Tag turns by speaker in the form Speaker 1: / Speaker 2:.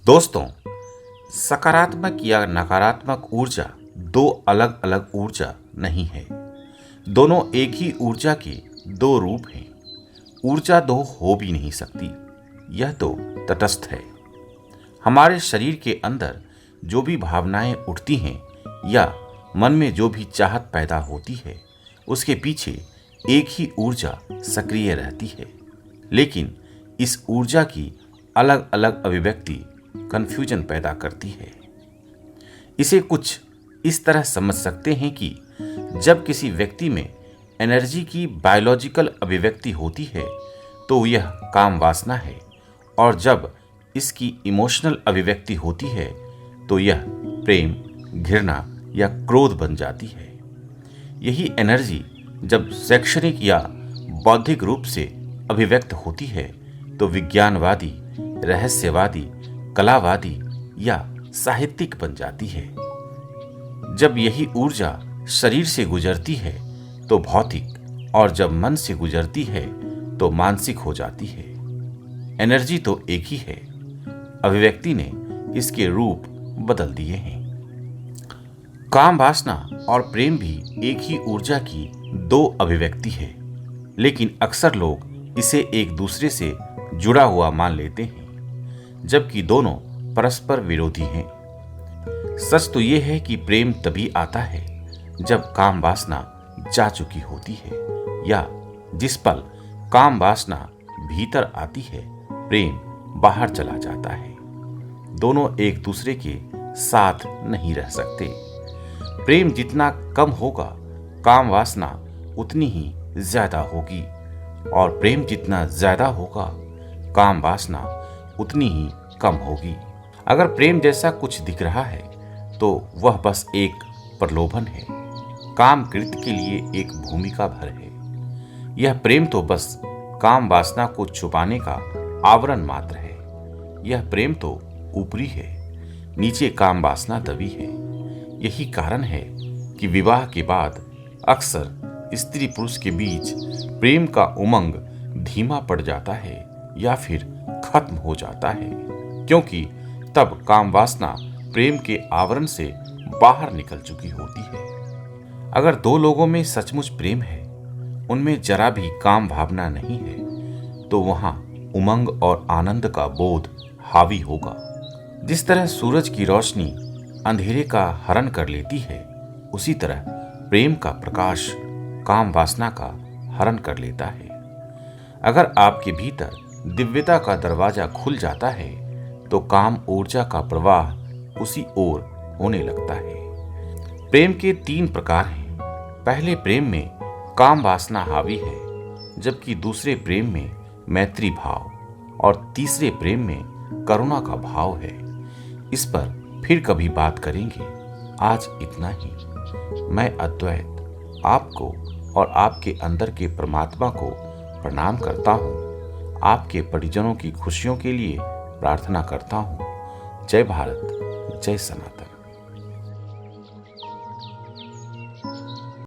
Speaker 1: दोस्तों, सकारात्मक या नकारात्मक ऊर्जा दो अलग अलग ऊर्जा नहीं है। दोनों एक ही ऊर्जा के दो रूप हैं। ऊर्जा दो हो भी नहीं सकती, यह तो तटस्थ है। हमारे शरीर के अंदर जो भी भावनाएं उठती हैं या मन में जो भी चाहत पैदा होती है, उसके पीछे एक ही ऊर्जा सक्रिय रहती है। लेकिन इस ऊर्जा की अलग अलग अभिव्यक्ति कंफ्यूजन पैदा करती है। इसे कुछ इस तरह समझ सकते हैं कि जब किसी व्यक्ति में एनर्जी की बायोलॉजिकल अभिव्यक्ति होती है तो यह काम वासना है, और जब इसकी इमोशनल अभिव्यक्ति होती है तो यह प्रेम, घृणा या क्रोध बन जाती है। यही एनर्जी जब शैक्षणिक या बौद्धिक रूप से अभिव्यक्त होती है तो विज्ञानवादी, रहस्यवादी, कलावादी या साहित्यिक बन जाती है। जब यही ऊर्जा शरीर से गुजरती है तो भौतिक, और जब मन से गुजरती है तो मानसिक हो जाती है। एनर्जी तो एक ही है, अभिव्यक्ति ने इसके रूप बदल दिए हैं। काम वासना और प्रेम भी एक ही ऊर्जा की दो अभिव्यक्ति है, लेकिन अक्सर लोग इसे एक दूसरे से जुड़ा हुआ मान लेते हैं, जबकि दोनों परस्पर विरोधी हैं। सच तो यह है कि प्रेम तभी आता है जब काम वासना जा चुकी होती है, या जिस पल काम वासना भीतर आती है, प्रेम बाहर चला जाता है। दोनों एक दूसरे के साथ नहीं रह सकते। प्रेम जितना कम होगा, काम वासना उतनी ही ज्यादा होगी, और प्रेम जितना ज्यादा होगा, काम वासना उतनी ही कम होगी। अगर प्रेम जैसा कुछ दिख रहा है तो वह बस एक प्रलोभन है, काम कृत्य के लिए एक भूमिका भर है। यह प्रेम तो बस काम वासना को छुपाने का आवरण मात्र है। यह प्रेम तो ऊपरी है, नीचे काम वासना दबी है। यही कारण है कि विवाह के बाद अक्सर स्त्री पुरुष के बीच प्रेम का उमंग धीमा पड़ जाता है या फिर खत्म हो जाता है, क्योंकि तब काम वासना प्रेम के आवरण से बाहर निकल चुकी होती है। अगर दो लोगों में सचमुच प्रेम है, उनमें जरा भी काम भावना नहीं है, तो वहां उमंग और आनंद का बोध हावी होगा। जिस तरह सूरज की रोशनी अंधेरे का हरण कर लेती है, उसी तरह प्रेम का प्रकाश काम वासना का हरण कर लेता है। अगर आपके भीतर दिव्यता का दरवाजा खुल जाता है तो काम ऊर्जा का प्रवाह उसी ओर होने लगता है। प्रेम के तीन प्रकार हैं। पहले प्रेम में काम वासना हावी है, जबकि दूसरे प्रेम में मैत्री भाव, और तीसरे प्रेम में करुणा का भाव है। इस पर फिर कभी बात करेंगे। आज इतना ही। मैं अद्वैत आपको और आपके अंदर के परमात्मा को प्रणाम करता हूँ। आपके परिजनों की खुशियों के लिए प्रार्थना करता हूँ। जय भारत, जय सनातन।